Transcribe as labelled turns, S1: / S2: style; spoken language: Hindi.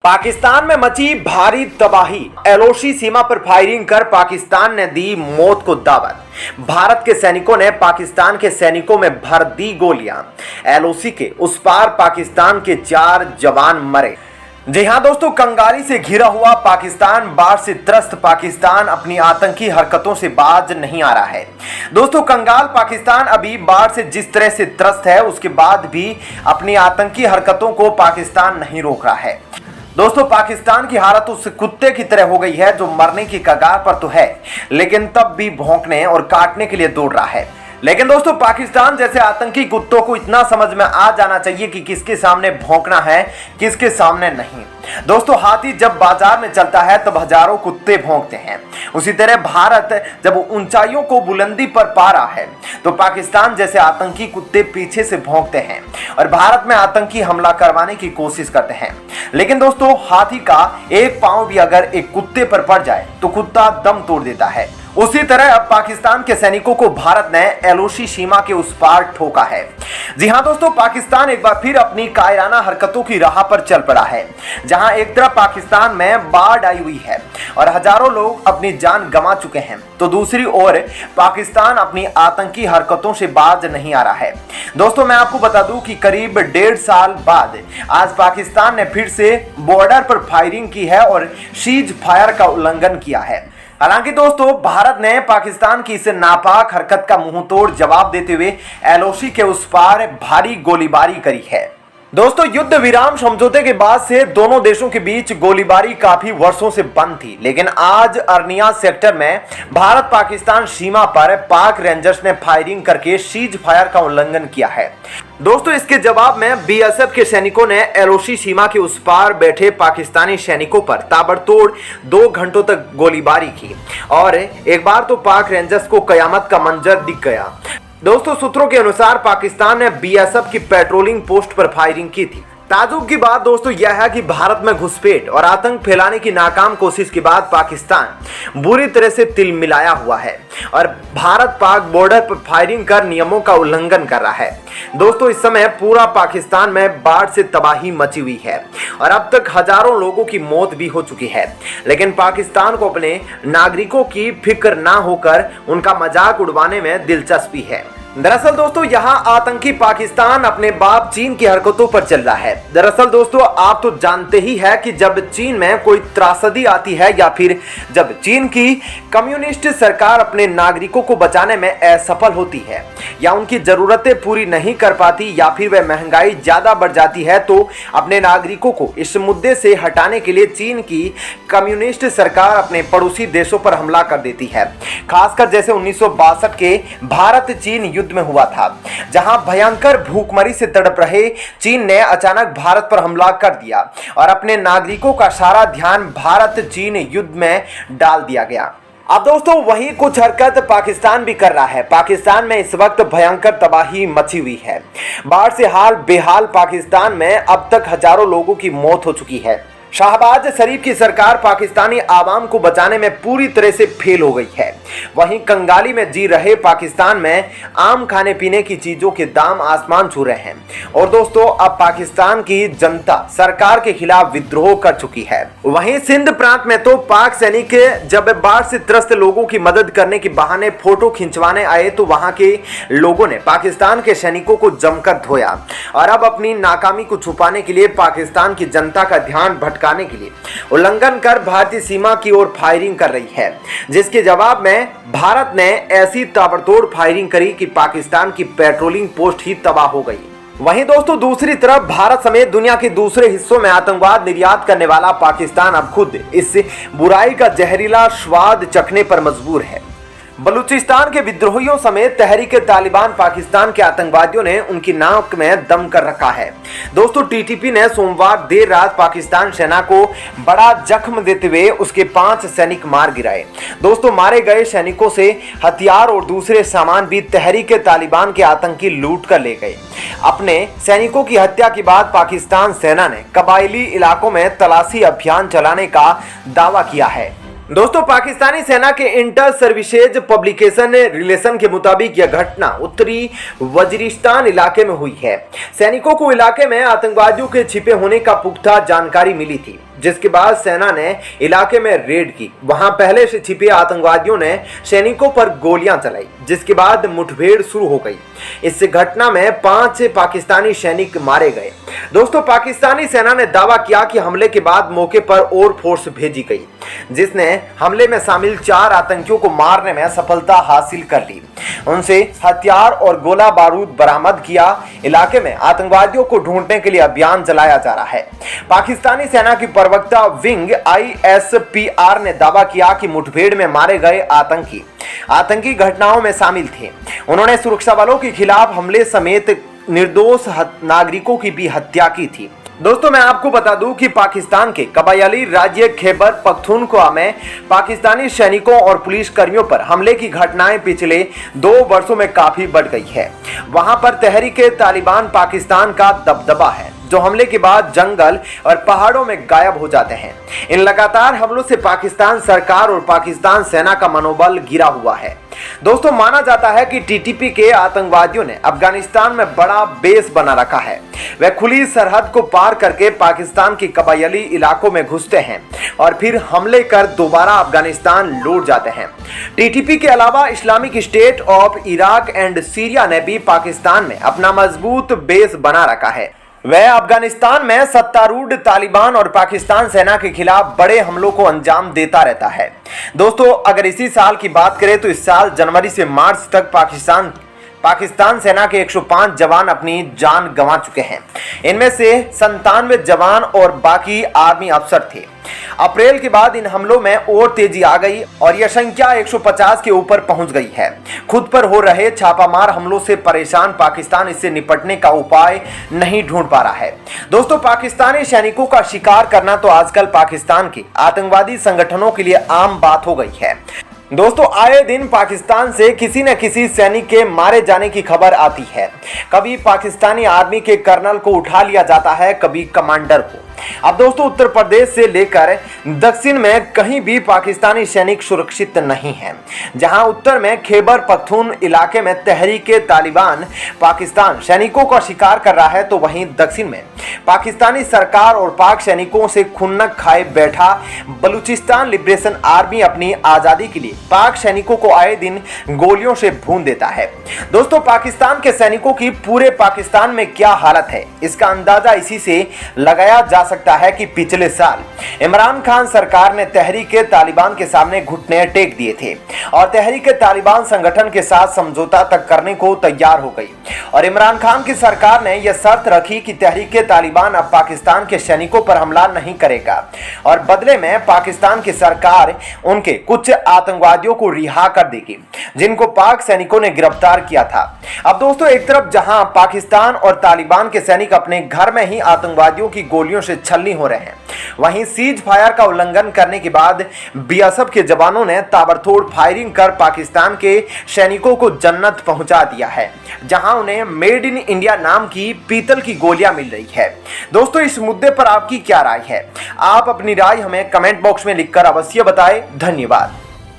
S1: पाकिस्तान में मची भारी तबाही। एलओसी सीमा पर फायरिंग कर पाकिस्तान ने दी मौत को दावत। भारत के सैनिकों ने पाकिस्तान के सैनिकों में भर दी गोलियां। एलओसी के उस पार पाकिस्तान के 4 जवान मरे। जी हां दोस्तों, कंगाली से घिरा हुआ पाकिस्तान, बाढ़ से त्रस्त पाकिस्तान अपनी आतंकी हरकतों से बाज नहीं आ रहा है। दोस्तों, कंगाल पाकिस्तान अभी बाढ़ से जिस तरह से त्रस्त है, उसके बाद भी अपनी आतंकी हरकतों को पाकिस्तान नहीं रोक रहा है। दोस्तों, पाकिस्तान की हालत उस कुत्ते की तरह हो गई है जो मरने की कगार पर तो है, लेकिन तब भी भौंकने और काटने के लिए दौड़ रहा है। लेकिन दोस्तों, पाकिस्तान जैसे आतंकी कुत्तों को इतना समझ में आ जाना चाहिए कि किसके सामने भौंकना है, किसके सामने नहीं। दोस्तों, हाथी जब बाजार में चलता है तब हजारों कुत्ते भौंकते हैं। उसी तरह भारत जब ऊंचाइयों को बुलंदी पर पा रहा है तो पाकिस्तान जैसे आतंकी कुत्ते पीछे से भौंकते हैं और भारत में आतंकी हमला करवाने की कोशिश करते हैं। लेकिन दोस्तों, हाथी का एक पांव भी अगर एक कुत्ते पर पड़ जाए तो कुत्ता दम तोड़ देता है। उसी तरह अब पाकिस्तान के सैनिकों को भारत ने एलओसी सीमा के उस पार ठोका है। जी हां दोस्तों, पाकिस्तान एक बार फिर अपनी कायराना हरकतों की राह पर चल पड़ा है। जहां एक तरफ पाकिस्तान में बाढ़ आई हुई है और हजारों लोग अपनी जान गंवा चुके हैं, तो दूसरी ओर पाकिस्तान अपनी आतंकी हरकतों से बाज नहीं आ रहा है। दोस्तों, मैं आपको बता दूं कि करीब 1.5 साल बाद आज पाकिस्तान ने फिर से बॉर्डर पर फायरिंग की है और सीज फायर का उल्लंघन किया है। हालांकि दोस्तों, भारत ने पाकिस्तान की इस नापाक हरकत का मुंहतोड़ जवाब देते हुए एलओसी के उस पार भारी गोलीबारी करी है। दोस्तों, युद्ध विराम समझौते के बाद से दोनों देशों के बीच गोलीबारी काफी वर्षों से बंद थी, लेकिन आज अरनिया सेक्टर में भारत पाकिस्तान सीमा पर पाक रेंजर्स ने फायरिंग करके सीज फायर का उल्लंघन किया है। दोस्तों, इसके जवाब में बीएसएफ के सैनिकों ने एलओसी सीमा के उस पार बैठे पाकिस्तानी सैनिकों पर ताबड़तोड़ 2 घंटों तक गोलीबारी की और एक बार तो पाक रेंजर्स को कयामत का मंजर दिख गया। दोस्तों, सूत्रों के अनुसार पाकिस्तान ने बीएसएफ की पेट्रोलिंग पोस्ट पर फायरिंग की थी। ताजुब की बात दोस्तों यह है कि भारत में घुसपैठ और आतंक फैलाने की नाकाम कोशिश के बाद पाकिस्तान बुरी तरह से तिलमिलाया हुआ है और भारत पाक बॉर्डर पर फायरिंग कर नियमों का उल्लंघन कर रहा है। दोस्तों, इस समय पूरा पाकिस्तान में बाढ़ से तबाही मची हुई है और अब तक हजारों लोगों की मौत भी हो चुकी है, लेकिन पाकिस्तान को अपने नागरिकों की फिक्र ना होकर उनका मजाक उड़वाने में दिलचस्पी है। दरअसल दोस्तों, यहाँ आतंकी पाकिस्तान अपने बाप चीन की हरकतों पर चल रहा है। दरअसल दोस्तों, आप तो जानते ही है कि जब चीन में कोई त्रासदी आती है या फिर जब चीन की कम्युनिस्ट सरकार अपने नागरिकों को बचाने में असफल होती है या उनकी जरूरतें पूरी नहीं कर पाती या फिर वह महंगाई ज्यादा बढ़ जाती है, तो अपने नागरिकों को इस मुद्दे से हटाने के लिए चीन की कम्युनिस्ट सरकार अपने पड़ोसी देशों पर हमला कर देती है। खासकर जैसे 1962 के भारत चीन युद्ध में हुआ था, जहां भयंकर भूखमरी से तड़प रहे चीन ने अचानक भारत पर हमला कर दिया और अपने नागरिकों का सारा ध्यान भारत चीन युद्ध में डाल दिया गया। अब दोस्तों, वही कुछ हरकत पाकिस्तान भी कर रहा है। पाकिस्तान में इस वक्त भयंकर तबाही मची हुई है। बाढ़ से हाल बेहाल पाकिस्तान में अब तक हजारों लोगों की मौत हो चुकी है। शहबाज शरीफ की सरकार पाकिस्तानी आवाम को बचाने में पूरी तरह से फेल हो गई है। वहीं कंगाली में जी रहे पाकिस्तान में आम खाने पीने की चीजों के दाम आसमान छू रहे हैं और दोस्तों, अब पाकिस्तान की जनता सरकार के खिलाफ विद्रोह कर चुकी है। वहीं सिंध प्रांत में तो पाक सैनिक जब बाढ़ से त्रस्त लोगों की मदद करने के बहाने फोटो खिंचवाने आए तो वहां के लोगों ने पाकिस्तान के सैनिकों को जमकर धोया और अब अपनी नाकामी को छुपाने के लिए पाकिस्तान की जनता का ध्यान भटकाने के लिए उल्लंघन कर भारतीय सीमा की ओर फायरिंग कर रही है, जिसके जवाब में भारत ने ऐसी ताबड़तोड़ फायरिंग करी कि पाकिस्तान की पेट्रोलिंग पोस्ट ही तबाह हो गई। वहीं दोस्तों, दूसरी तरफ भारत समेत दुनिया के दूसरे हिस्सों में आतंकवाद निर्यात करने वाला पाकिस्तान अब खुद इस बुराई का जहरीला स्वाद चखने पर मजबूर है। बलूचिस्तान के विद्रोहियों समेत तहरीके तालिबान पाकिस्तान के आतंकवादियों ने उनकी नाक में दम कर रखा है। दोस्तों, टीटीपी ने सोमवार देर रात पाकिस्तान सेना को बड़ा जख्म देते हुए उसके 5 सैनिक मार गिराए। दोस्तों, मारे गए सैनिकों से हथियार और दूसरे सामान भी तहरीके तालिबान के आतंकी लूट कर ले गए। अपने सैनिकों की हत्या के बाद पाकिस्तान सेना ने कबायली इलाकों में तलाशी अभियान चलाने का दावा किया है। दोस्तों, पाकिस्तानी सेना के इंटर सर्विसेज पब्लिकेशन रिलेशन के मुताबिक यह घटना उत्तरी वजीरिस्तान इलाके में हुई है। सैनिकों को इलाके में आतंकवादियों के छिपे होने का पुख्ता जानकारी मिली थी, जिसके बाद सेना ने इलाके में रेड की। वहां पहले से छिपे आतंकवादियों ने सैनिकों पर गोलियां चलाई, जिसके बाद मुठभेड़ शुरू हो गई। इस घटना में 5 पाकिस्तानी सैनिक मारे गए। दोस्तों, पाकिस्तानी सेना ने दावा किया कि हमले के बाद मौके पर और फोर्स भेजी गई, जिसने हमले में शामिल 4 आतंकियों को मारने में सफलता हासिल कर ली। उनसे हथियार और गोला बारूद बरामद किया। इलाके में आतंकवादियों को ढूंढने के लिए अभियान चलाया जा रहा है। पाकिस्तानी सेना की प्रवक्ता विंग ISPR ने दावा किया कि मुठभेड़ में मारे गए आतंकी घटनाओं में शामिल थे। उन्होंने सुरक्षा बलों के खिलाफ हमले समेत निर्दोष नागरिकों की भी हत्या की थी। दोस्तों, मैं आपको बता दूं कि पाकिस्तान के कबायली राज्य खैबर पख्तूनख्वा में पाकिस्तानी सैनिकों और पुलिस कर्मियों पर हमले की घटनाएं पिछले 2 वर्षों में काफी बढ़ गई है। वहां पर तहरीक-ए-तालिबान पाकिस्तान का दबदबा है, जो हमले के बाद जंगल और पहाड़ों में गायब हो जाते हैं। इन लगातार हमलों से पाकिस्तान सरकार और पाकिस्तान सेना का मनोबल गिरा हुआ है। दोस्तों, माना जाता है कि TTP के आतंकवादियों ने अफगानिस्तान में बड़ा बेस बना रखा है। वे खुली सरहद को पार करके पाकिस्तान के कबायली इलाकों में घुसते हैं और फिर हमले कर दोबारा अफगानिस्तान लौट जाते हैं। TTP के अलावा Islamic state of Iraq and Syria ने भी पाकिस्तान में अपना मजबूत बेस बना रखा है। वह अफगानिस्तान में सत्तारूढ़ तालिबान और पाकिस्तान सेना के खिलाफ बड़े हमलों को अंजाम देता रहता है। दोस्तों, अगर इसी साल की बात करें तो इस साल जनवरी से मार्च तक पाकिस्तान सेना के 105 जवान अपनी जान गंवा चुके हैं। इनमें से 97 जवान और बाकी आर्मी अफसर थे। अप्रैल के बाद इन हमलों में और तेजी आ गई और यह संख्या 150 के ऊपर पहुंच गई है। खुद पर हो रहे छापामार हमलों से परेशान पाकिस्तान इससे निपटने का उपाय नहीं ढूंढ पा रहा है। दोस्तों, पाकिस्तानी सैनिकों का शिकार करना तो आजकल पाकिस्तान के आतंकवादी संगठनों के लिए आम बात हो गई है। दोस्तों, आए दिन पाकिस्तान से किसी न किसी सैनिक के मारे जाने की खबर आती है। कभी पाकिस्तानी आर्मी के कर्नल को उठा लिया जाता है, कभी कमांडर को। अब दोस्तों, उत्तर प्रदेश से लेकर दक्षिण में कहीं भी पाकिस्तानी सैनिक सुरक्षित नहीं है। जहां उत्तर में खैबर पख्तून इलाके में तहरीक-ए-तालिबान पाकिस्तान सैनिकों का शिकार कर रहा है, तो वहीं दक्षिण में पाकिस्तानी सरकार और पाक सैनिकों से खुन्नक खाए बैठा बलूचिस्तान लिबरेशन आर्मी अपनी आजादी के लिए पाक सैनिकों को आए दिन गोलियों से भून देता है। दोस्तों, पाकिस्तान के सैनिकों की पूरे पाकिस्तान में क्या हालत है, इसका अंदाजा इसी से लगाया जा सकता है कि पिछले साल इमरान खान सरकार ने तहरीक-ए-तालिबान के सामने घुटने टेक दिए थे और तहरीक-ए-तालिबान संगठन के साथ समझौता तक करने को तैयार हो गई और इमरान खान की सरकार ने यह शर्त रखी कि तहरीक-ए-तालिबान अब पाकिस्तान के सैनिकों पर हमला नहीं करेगा और बदले में पाकिस्तान की सरकार उनके कुछ आतंकवादियों को रिहा कर देगी, जिनको पाक सैनिकों ने गिरफ्तार किया था। अब दोस्तों, एक तरफ जहां पाकिस्तान और तालिबान के सैनिक अपने घर में ही आतंकवादियों की गोलियों से छलनी हो रहे हैं, वहीं सीज फायर का उल्लंघन करने के बाद BSF के जवानों ने ताबड़तोड़ फायरिंग कर पाकिस्तान के सैनिकों को जन्नत पहुंचा दिया है, जहां उन्हें मेड इन इंडिया नाम की पीतल की गोलियां मिल रही है। दोस्तों, इस मुद्दे पर आपकी क्या राय है? आप अपनी राय हमें कमेंट बॉक्स में लिखकर अवश्य बताएं। धन्यवाद।